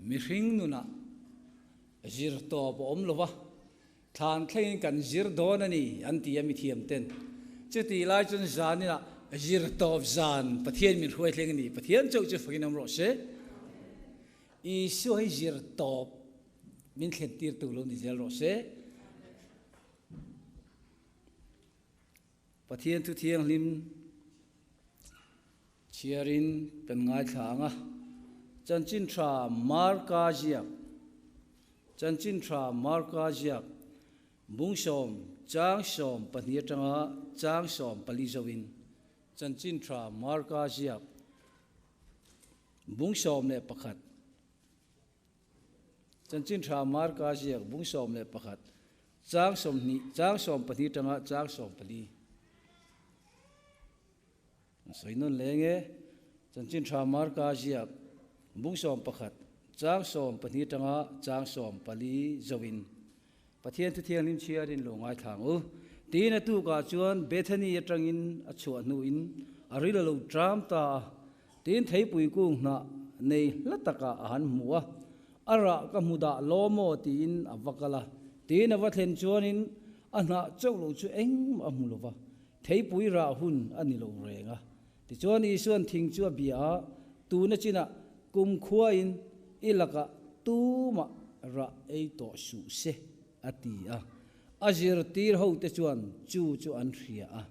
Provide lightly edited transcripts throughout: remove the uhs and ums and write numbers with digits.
mi ring nuna zir to bo om lova than thleng kan zir don ani anti ami thiam ten chuti lai chun zanina zir to zan pathian min huai thleng ni pathian chau chu fakinam ro se I so hi zir to min thlen tir tu lo ni zel ro se pathian tu thiang lim chiarin kan ngai thanga chanchin tra marka jiak chanchin tra marka jiak bungsom chang som pahnia tanga chang som pali zawin chanchin tra marka jiak bungsom ne pakhat chanchin tra marka jiak bungsom ne pakhat chang som pahnia tanga chang som pali soinon lenge chanchin tra marka jiak bungsom pakhat chang som pahni tanga chang som pali zawin pathian thu thiang lim chiarin lo ngai thang u tin tu ka chuan bethani atangin achu nu in arila lo tram ta tin theipui ku na nei lataka an muwa ara ka muda lomo tin avakala tin awathlen chuanin ana chawlo chu eng amulova theipui ra hun ani lo renga ti chuan I suan thing chu bia tu na china kum khuain ilaka tu ma ra ei to su se ati a azir tir ho te chuan chu an ria a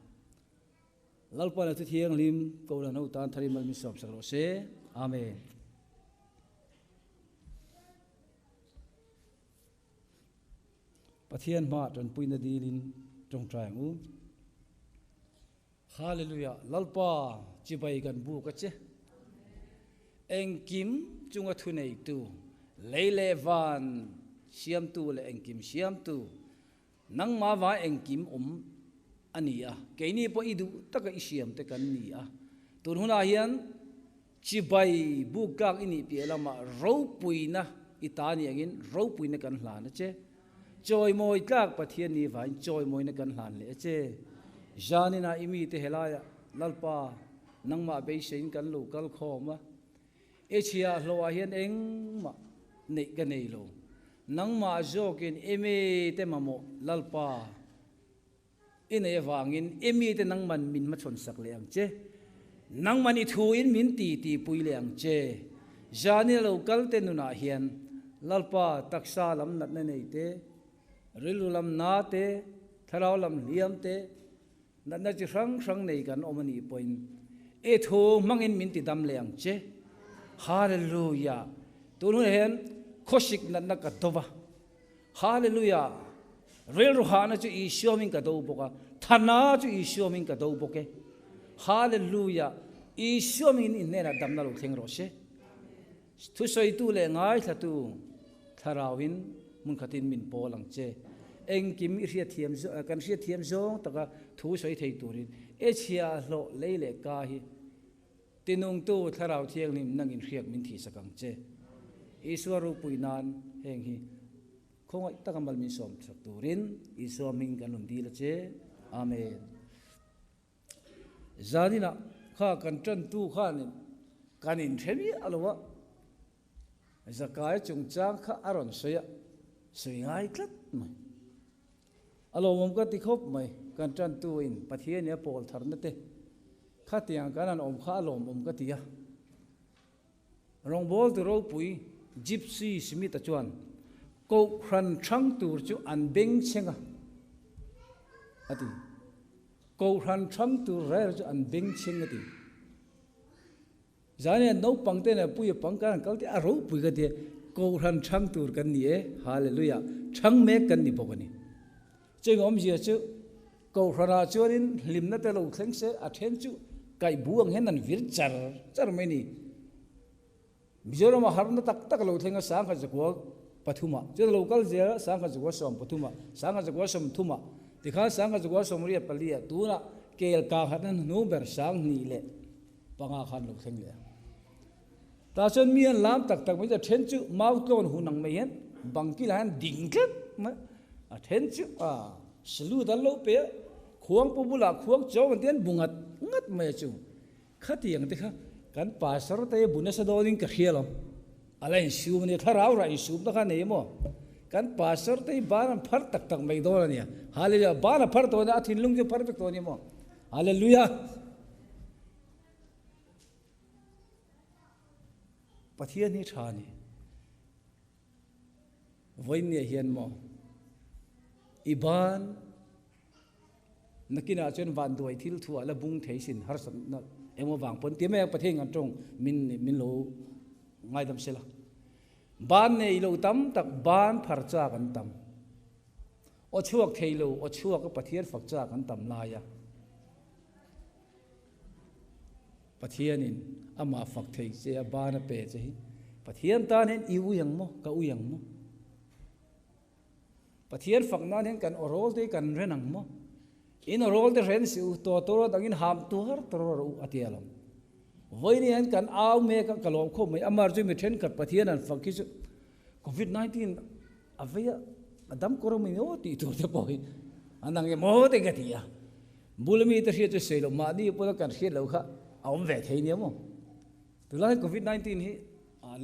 lalpa na tu thiang lim ko la no tan thari mal mi som sak ro se amen pathian ma tan puina dilin tong trai u hallelujah lalpa chibai kan bu ka che eng kim chunga thunei tu leile van siam tu le eng kim siam tu nang ma wa eng kim ania keini po idu taka isiam te kan ni a tun huna hian chibai bu kak ini pi lama ro puina itani angin ro puina kan hlan che joy moi kak pathian ni vain joy moi na kan hlan le che janina imi te helaya lalpa nangma be sein kan local khoma echia hloa hian engma nei ka nei lo nangma jokin eme te mamo lalpa ine wangin emi te nangman min ma chon sak leang che nangman I thu in min ti pui leang che jani local te nuna hian lalpa taksa lam nat na nei te rilulam na te tharau lam liam te na chi rang nei kan omani point e thu mangin min ti dam leang che hallelujah tunu hen khoshik na ka tova hallelujah rel ruhana chu I shoming ka do boka thana chu I shoming ka do boke hallelujah I shoming in nena damna lo theng ro se thu soi tu le ngai thatu tharawin mun khatin min polang che eng kim ria thiam zo kan ria thiam zo taka thu soi thei turin echia lo leile ka hi tinung tu tharau thiang nim nangin riak min thi sakang che iswaru puinan heng hi khongai takamal min som sak turin iswaming kanum dila che amen zanina kha kan tran tu kha ni kanin themi alwa zakai chung chang kha aron soya soingai klat mai alo mom ka ti khop mai kan tran tu in pathian ya pol tharna te khatiang kanan om kha lom om ka tia rong bol tu ro pui gypsy smith a chuan ko khran thang tur chu an beng chenga ati ko khran thang tur ra chu an beng chenga ti zane no pangte na pui pangkan kalte a ro pui ga te ko khran thang tur kan ni e hallelujah thang me kan ni bokani cheng om ji chu ko khara chuanin limna te lo thleng se a then chu kai buang hen an vir char mai ni Mizoram harna tak lo thenga sang kha jakwa pathuma che local je sang kha jakwa som pathuma sang kha jakwa som thuma tikha sang kha jakwa som ria palia tuna kel ka hanan no ber sang ni le panga khan lo theng le ta chon mi an lam tak mai ja then chu mau klon hunang mai hen bangki lan ding ket ma a then chu a slu dal lo pe khuang pubula khuang chaw ten bungat ngat mai chu khatiang te kha kan pasar te bunasa doing ka khialam alai sum ni tharau rai sum ta khan emo kan pastor te ban phar tak tak mai do ni hallelujah ban phar to na thin lung je perfect to ni mo hallelujah pathian ni thani voin ne hian mo iban nakina chen van doi thil thu ala bung theisin har san na emo wang pon ti me patheng an tong min lo ngai dam sela ban nei lo tam tak ban phar cha kan tam o chuak thei lo o chuak ka pathian phak cha kan tam la ya pathian in ama phak thei che ban a pe che pathian ta nen iu yang mo ka u yang mo pathian phak na nen kan orol te kan renang mo in role the ren siu to dangin ham tu har ro atialam voini an kan aw me ka kalom kho mai amar ju mi then kat pathian an fakki covid 19 avaya adam koro mi no ti to te poi anang e mo te ka tia bulmi te hie te selo ma ni po kan hie lo kha awm ve thei ni mo tu la covid 19 hi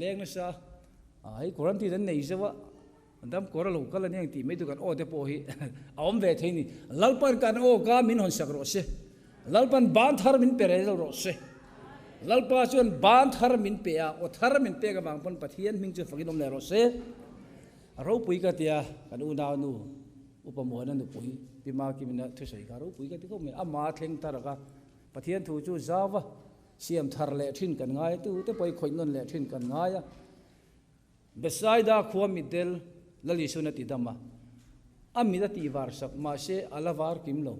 leng na sa ai quarantine nei sewa dam kora lo kala ne ti me tu kan o te po hi awm ve thei ni lalpan kan o ka min hon sak ro se lalpan ban thar min pe re ro se lalpa chuan ban thar min pe a o thar min pe ga bang pon pathian ming chu fakin om le ro se ro pui ka tia kan u na nu upamo na nu pui pi ma ki min thu sei ka ro pui ka ti ko me ama thleng tar ka pathian thu chu zawa siam thar le thin kan ngai tu te poi khoi non le thin kan ngai a besaida khuwa midel lali suna ti dama amida ti war sak ma se alawar kim lo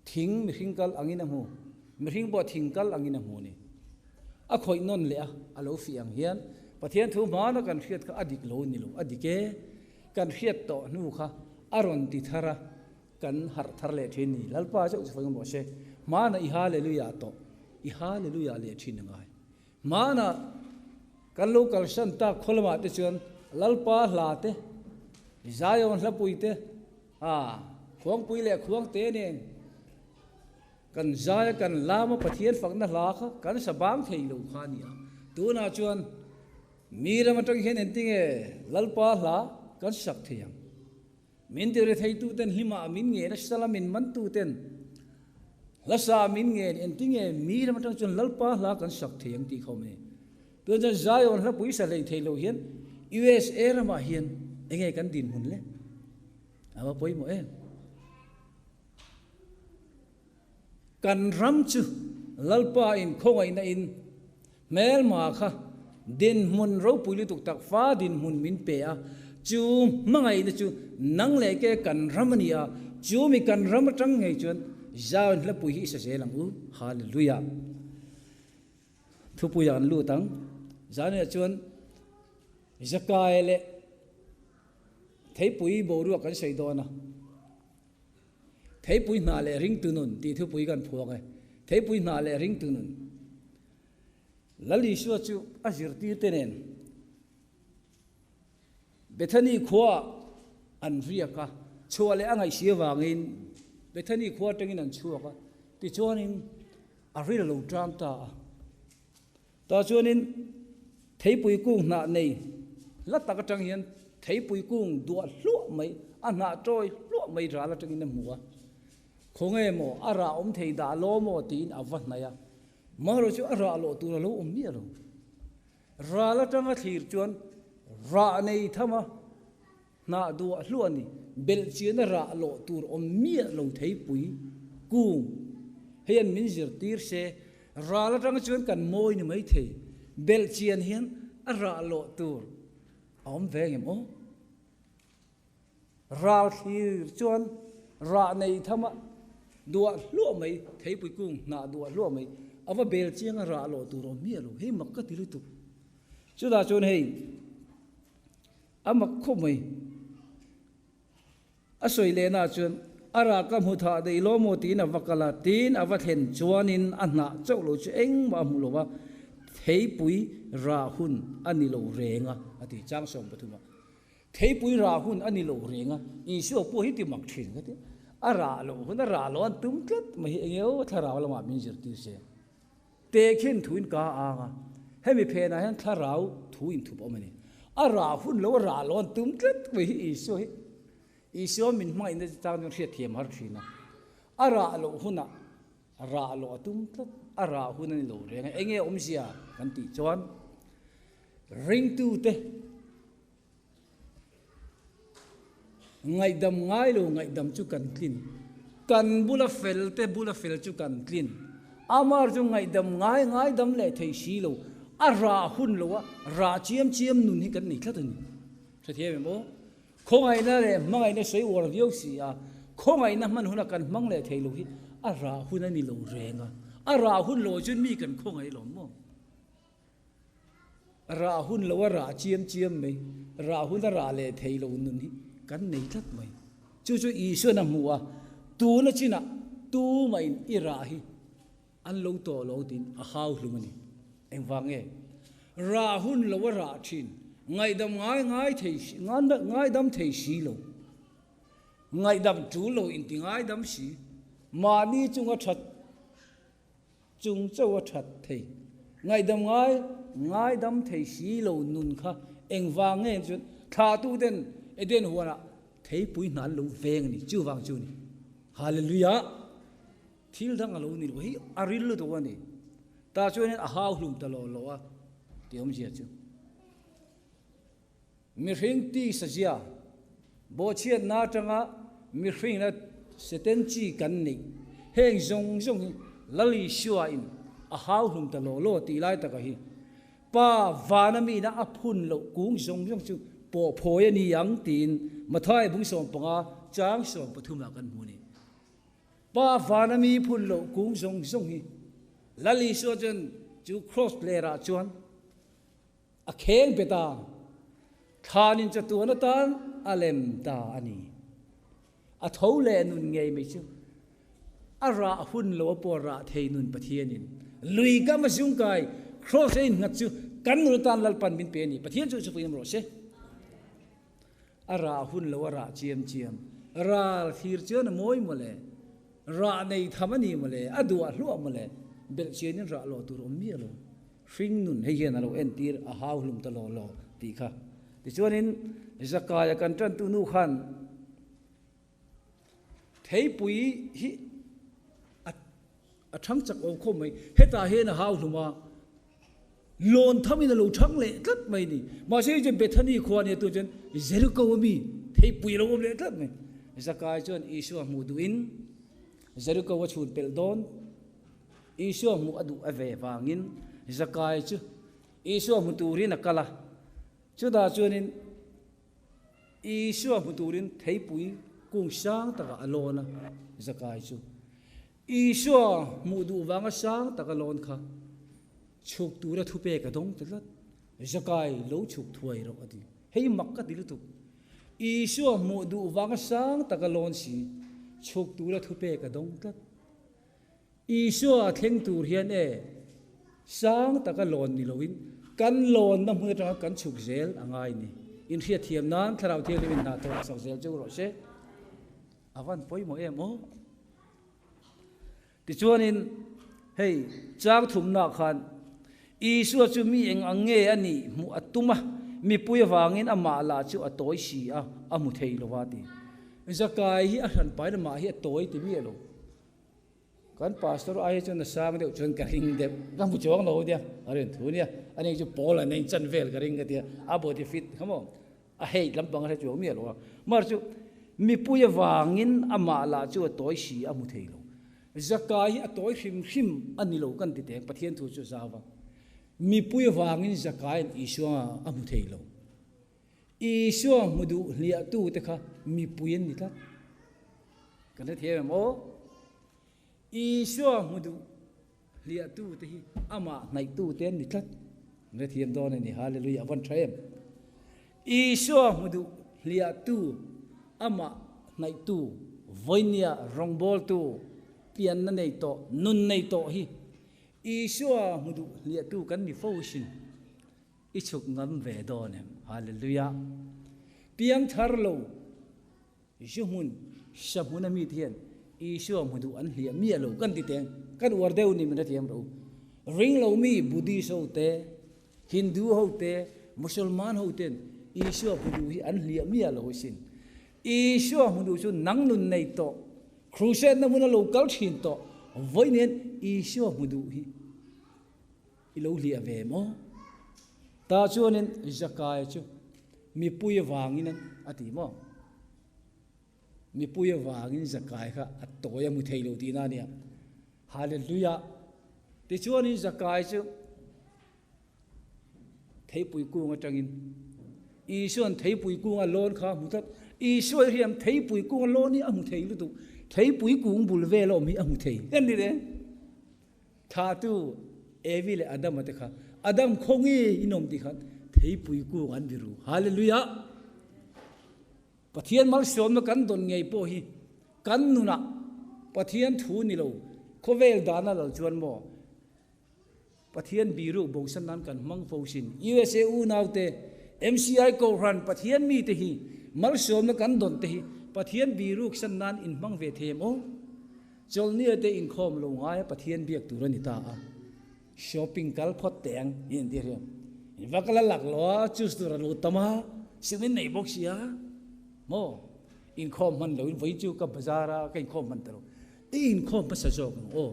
thing mi hingkal angina hu mi hing bo thingkal angina hu ni a khoi non le a alo fi ang hian pathian thu ma na kan khiat ka adik lo ni lo adike kan khiat to nu kha aron ti thara kan har thar le thin ni lalpa chau chu fang bo se ma na i hallelujah to i hallelujah le thin ngai ma na kan lo kal san ta kholma te chuan lalpa hla te Zion la puite khuang pui le khuang te ne kan zaya kan lama pathian fakna la kha kan sabang thei lo kha ni tu na chuan mira ma tang hen enting e lalpa la kan sak thiam min te re thei tu ten lima min nge na salamin man tu ten la sa min nge enting e mira ma tang chuan lalpa la kan sak thiam ti khome tu ja Zion la pui sa le thei lo hian USA ra ma hian engei kan din hun le awa poi mo en kan ram chu lalpa in khongai na in mel ma kha din mun ro puli tuk tak fa din mun min pe a chu mangai na chu nang le ke kan ram ni a chu mi kan ram tang ngei chuan zaun la pui hi sa se lang u hallelujah thu pu yan lu tang zane chuan zakai le Theipui bo ru kan sei do na Theipui na le Ringtu nun ti thu pui kan phuak ai Theipui na le Ringtu nun lali shu chu azir ti tenen Bethany khwa an ria ka chua le angai sia wangin Bethany khwa tengin an chua ka ti chuanin a ril lo tram ta chuanin Theipui ku na nei la ta ka tang hian Theipui kung dua hlu mai ana troi hlu mai ra la tengin muwa khonge mo ara om thei da lo mo tin awan na ya ma ro chu ara lo tu lo om mi ro ra la tanga thir chuan ra nei thama na dua hlu ani bel chian ra lo tur om mi lo Theipui kung hian min zir tir se ra la tanga chuan kan moi ni mai thei bel chian hian ara lo tur om vengem o ra thir chuan ra nei thama dua hlu mai Theipui kung na dua hlu mai awa bel chiang ra lo tu ro mi lo hei mak ka ti lu tu chu da chuan hei amak kho mai asoi le na chuan ara ka mu tha dei lo mo ti na wakala tin awa then chuanin anna chau lo chu eng ma mu lo wa Theipui ra hun ani lo renga ati chang som pathuma Theipui ra hun ani lo renga I shu po hi ti mak thin ka ti ara lo hun ra lo an tum tlat ma hi engeu thara wala ma min jir ti se te khin thuin ka anga hemi phe na han tharau thu in thu omani ara hun lo ra lon tum tlet we iso min mai na tang no thia thiam har thina ara lo huna ra lo tum tlet ara hun ni lo re enge omsia kan ti chuan Ringtu te ngai dam ngai lo ngai dam chu kan clean kan bula fel chu kan clean amar chu ngai dam le thei si lo ara hun lo ra chiam nun hi kan ni thlatani tha the me mo khongai na le mangai na sei wor yo si a khongai na man huna kan mang le thei lo hi ara hun ani lo renga ara hun lo chun mi kan khongai lo mo ra hun lo ra chiam mai ra hun ra le thei lo nun hi kan nei thlat mai chu i so na muwa tu na china tu mai i ra hi an lo to lo tin a hau hlumani eng wange ra hun lo ra thin ngai dam ngai thei ngai dam thei si lo ngai dam tu lo in ti ngai dam si ma ni chung a that chung chau a that thei ngai dam thei si lo nun kha eng wange chu tha tu den eden huana Theipui nan lo veng ni chu wang chu ni hallelujah thil dang alo ni hi aril lo to ni ta chu ni a hau hlum ta lo a tiom ji chu mi hring ti sajia bo chiat na tanga mi hring na seten chi kan ni heng zong lali shua in a hau hlum ta lo ti lai ta ka hi pa vanami na aphun lo kung zong chu po phoi ani yang tin mathai bung som panga chang som pathuma kan muni pa vanami phun lo kung zong hi lali so chen chu cross le ra chuan a kheng beta khanin cha tu na tan alem ta ani a thole nun ngei me chu ara hun lo po ra thei nun pathianin lui ka ma jung kai cross in ngat chu kan nu tan lal pan bin pe ni pathian chu chu pin ro se ara hun lo ra chiam ra thir chen moi mole ra nei thamani mole adua hlu mole bel chen ra lo tu rom mi lo hring nun hei hian lo en tir a hau hlum ta lo ti kha ti chuanin zakaya kan tran tu nu khan Theipui hi a thang chak o khom mai heta he na hau hluma lon thamina lo thang le tlat mai ni ma se je bethani khwani tu chen Jericho mi Theipui lo le tlat mai zakaya chuan isu mu du in Jericho wa chun pel don isu mu adu ave wangin zakaya chu isu mu turin akala chu da chuanin isu mu turin Theipui kung sang taka alona zakaya chu isu mu du wanga sang taka lon kha chuk tu ra thupe ka dong tlat zakai lo chuk thuai ro adi hei makka dil tu isu mu du wanga sang taka lon si chuk tu ra thupe ka dong tlat isu theng tur hian e sang taka lon ni loin kan lon na mu ta kan chuk zel angai ni in thia thiam nan tharau thiam lewin na to sak zel chu ro se avan poi mo em o ti chuanin hei chang thum na khan isu chu mi eng ange ani mu atuma mi pui wangin ama la chu atoi si a amu thei lo wa ti zakai hi a han pai na ma hi atoi ti mi lo kan pastor ai chu na sang de chun ka ring de kam bu chong lo dia aren thu nia ani chu pol an nei chan vel ka ring ka dia a bo ti fit come on a hei lam pang ra chu mi lo mar chu mi pui wangin ama la chu atoi si amu thei lo zakai atoi hrim ani lo kan ti te pathian thu chu zawa mi pui wangin zakai isua amu thei lo isua mudu lia tu te kha mi puin ni ta kan the mo isua mudu lia tu te hi ama nai tu ten ni tlat ne thiam don ni hallelujah van threm isua mudu lia tu ama nai tu voinia rongbol tu pian na nei to nun nei to hi isua mudu lia tu kan ni foshin ichuk ngam ve donem hallelujah piang thar lo jumun sabuna mi thian isua mudu an hlia mi lo kan ti teng kan war deu ni min thiam ro ring lo mi budi so te Hindu hote Musulman hoten Isua mudu hi an liam mi alo sin Isua mudu chu nang nun nei to crusade na muna local thin to voinen Isua mudu hi ilo lia ve mo ta chuanin zakai chu mi puya wangin ati mo mi puya wangin zakai kha atoya mu theilo ti na nia hallelujah ti chuanin zakai chu Theipui ku nga tangin Isuan Theipui ku nga lon kha mutat Isuan hiam Theipui ku nga lon ni amu thei lu tu Theipui ku bul ve lo mi amu thei en ni de tha tu evile adam ate kha adam khongi inom ti khat Theipui ku an biru hallelujah pathian mal som na kan don ngei po hi kan nu na pathian thu ni lo khovel dana lal chuan mo Pathian biru bongsan nan kan mang fosin USA u naute MCI ko ran pathian mi te hi mal som na kan don te hi pathian biru san nan in mang ve them o chol ni te in khom lo ngai pathian biak tu ran ta a shopping kal phot teng in dir vakala lak lo chus tu ran utama simin nei bok sia mo in khom man lo in voi chu ka bazara kai khom man taro in khom pa sa jok o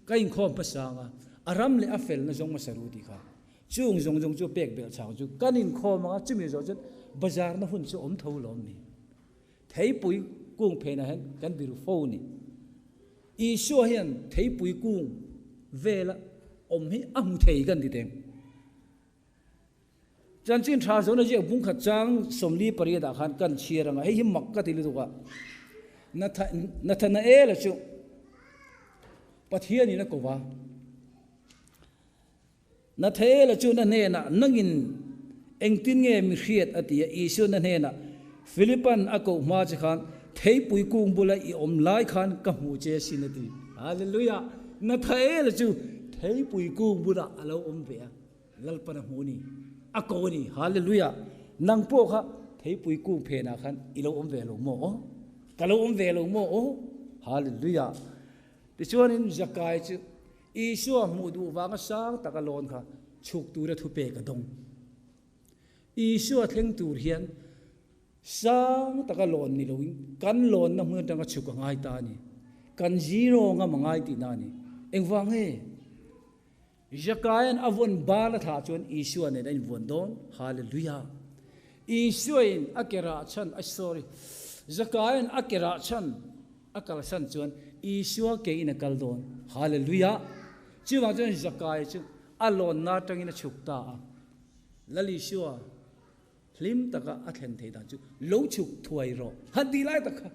kai khom pa sa nga aram le afel na jong masaru di kha chung jong chu pek bel chang chu kanin khom nga chumi zo chen bazar na hun chu om tho lom ni Theipui kung phe na hen kan biru fo ni I sho hian Theipui kung vela om hi am thei kan di teng chan chin tha zo na je bung kha chang somli pari da khan kan chiranga hei hi mak ka ti lu ka na thana e la chu pathian ni na ko wa na thela chu na ne na nangin engtin nge mi khiat atia isu na ne na Philippan ako ma che khan Theipui kung bula I om lai khan ka mu che sinati hallelujah na thela chu Theipui kung bula alo om ve lalpana huni ako ni hallelujah nang po kha Theipui kung phe na khan ilo om ve lo mo ka lo om ve lo mo hallelujah ti chuanin zakai chu Isua mudu wanga sang takalon kha chuk tu ra thu pe ka dong Isua thleng tur hian sang takalon ni loin kan lon na mun tanga chuk ngai ta ni kan zero nga mangai ti na ni engwang he Zakayan avon bala tha chon Isua ne dain von don hallelujah Isua in akera chan sorry Zakayan akera chan akal san chon Isua ke in akal don hallelujah chu wang chen zakai chu alon na tangina chukta lali shua hlim taka athen thei da chu lo chuk thuai ro hadi lai taka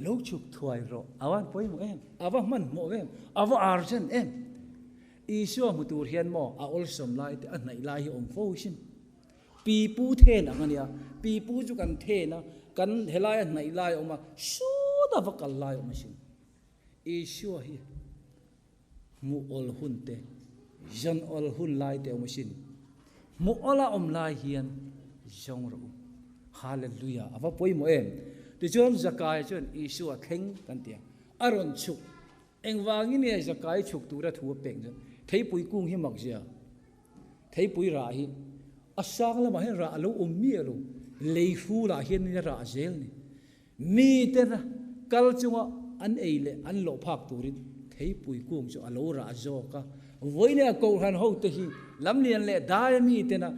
lo chuk thuai ro awan poi mo em awa man mo em awa arjen em Isua mutur hian mo a ol som lai te an nai lai om fo sin pi pu the na ngania pi pu chu kan the na kan helai an nai lai oma su da vakal lai om sin Isua hi mu ol hun te jan ol hun lai te omasin mu ola om lai hian jong ro hallelujah ava poi mo em ti chon zakai chon Isua theng kan tia aron chuk engwangi ne zakai chuk tura thu peng jan Theipui kung hi mak ja Theipui ra hi asang la ma hi ra lo om mi lo leifu la hian ni ra zel ni mi te na kal chunga an eile an lo phak turin Theipui kung chu alo ra zo ka voine ko han ho te hi lam lian le dai mi te na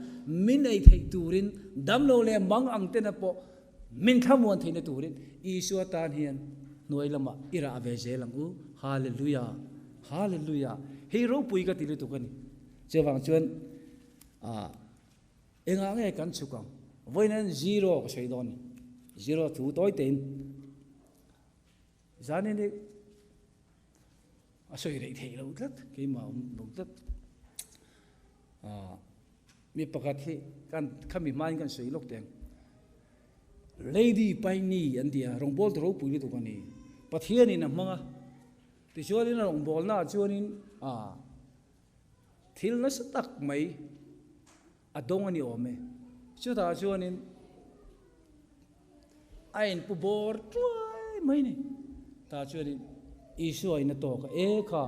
min ei thei turin dam lo le mang ang te na po min thamon thei na turin Isua tan hian noi lama ira ave zelang u hallelujah hallelujah hero pui ka tilu tu kan chewang chuan enga nge kan chukang voinen zero ko sei don zero thu toi ten zanin ni asoi rei thei lo tlat ke ma bok tlat mi pakat hi kan khami mai kan sei lok teng lady pai ni andia rong bol ro pui tu kan ni pathian ni na manga ti chuanin rong bol na chuanin thil na satak mai adong ani ome chu ta chuanin ain pu bor tuai mai ni ta chuanin Isua ina to ka e kha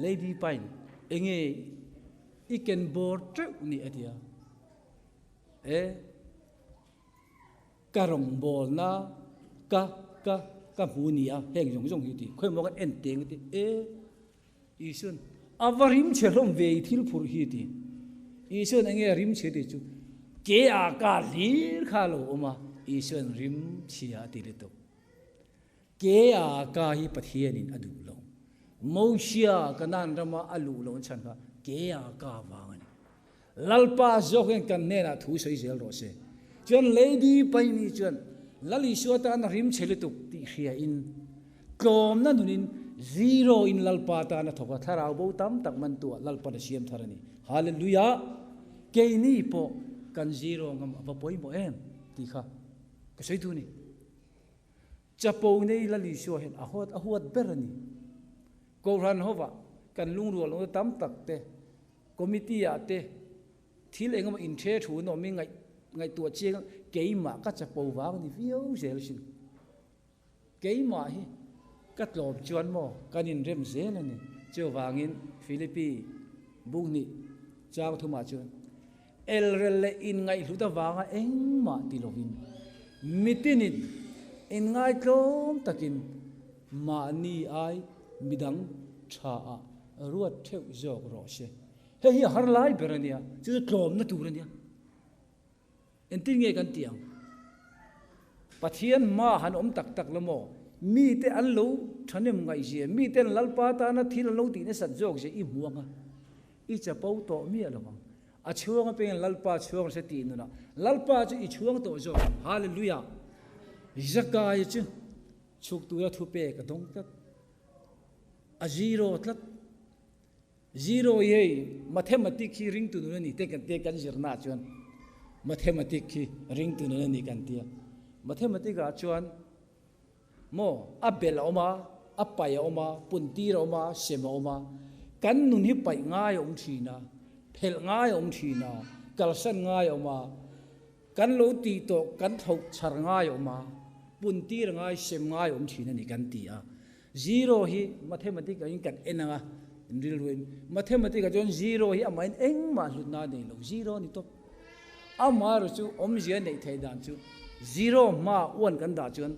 lady pain enge iken bor treu ni adia karong bol na ka munia heng jong jong hiti khoi mo kan enteng ti isun avarim chelom ve thil phur hiti isun ange rim chedi chu ke a ka lir khalo oma isun rim chia ti le to ke a ka hi pathianin adu lo moshia kanan rama alu lo chan kha ke a ka wangani lalpa zoken kan ne na thu soi zel ro se chuan lady pai ni chuan lali suata an rim chele tuk ti khia in klom na nunin zero in lalpa ta na thoka tharau bo tam tak man tu lalpa na siam tharani hallelujah ke ni po kan zero ngam ba poi mo em ti kha ka sei tu ni chapo nei lali su hen ahot berani ko ran hova kan lung ro lo tam tak te committee ya te thil engam in the thu no mi ngai tua chiang keima ka chapo wa ni viau zel sin keima hi ka tlop chuan mo kanin rem zel ani cho wangin philippi bungni chang thuma chuan elrel in ngai hluta wanga engma ti lovin mitinin in ngai tlom takin ma ni ai midang tha a ruat theu jok ro se he hi har lai berania chu tlom na turania entin nge kan tiang pathian ma han tak tak lamo mi te an lo thanem ngai je mi ten lalpa ta na thil lo ti ne sat jok je i muanga i cha pau to mi alawang a chuang pe lalpa chuang se ti nu na lalpa chu i chuang to jok hallelujah zakai chu chuk tu ya thu pe ka dong tak a zero tlat zero ye mathematics hi ring tu nu ni te kan jirna chuan mathematics hi ring tu nu ni kan tia mathematics a chuan mo abel oma apai oma punti oma sema oma kan nun hi pai ngai om thina phel ngai om thina kalsan ngai oma kan lo ti to kan thok char ngai oma punti ngai sem ngai om thina ni kan tia zero hi mathematics in kan enanga real win mathematics jon zero hi amain engma hlutna nei lo zero ni to amar chu om zia nei thai dan chu zero ma one kan da chuan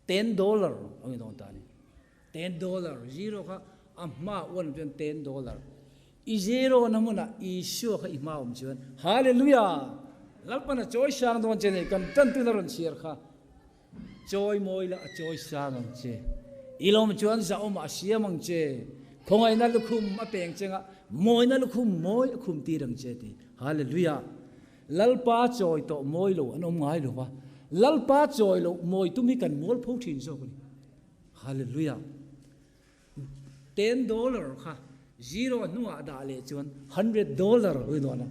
$10 ong don ta ni $10 zero kha amma one chuan $10 i zero namuna i shu kha i ma om chuan hallelujah lalpana choi sang don che nei kan tan tu ron chiar kha choi moi la choi sang ang che ilom chuan za om asiam ang che khongai na lukhum a peng chenga moi na lukhum moi khum ti rang che ti hallelujah lalpa choi to moi lo anom ngai lo wa lalpa choi lo moi tu mi kan mol pho thin so ni hallelujah $10 kha zero nuwa da le chuan $100 oi no na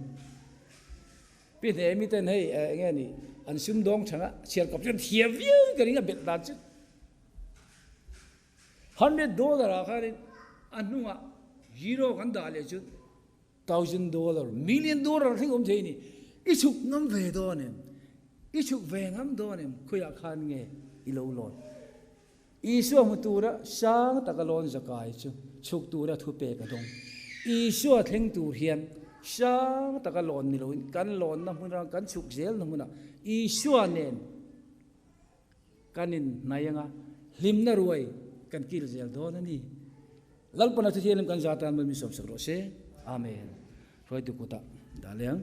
pi ne mi ten hei nge ni an sum dong thanga chiar kap chen thia viu ka ringa bet da chu $100 a kha anuwa zero kan da le chu $1,000 $1 million thing om thei ni ichuk ngam ve do ne ichuk ve ngam do ne khoya khan nge ilo lon isu mutura sang takalon zakai chu chuk tura thu pe ka dong isu thleng tur hian sang takalon ni lo kan lon na mun kan chuk zel na mun isu nen kanin nayanga limna ruai kan kil zel do na ni lalpana thu hian kan zatan mi som sakro se amen roi tu kuta daleng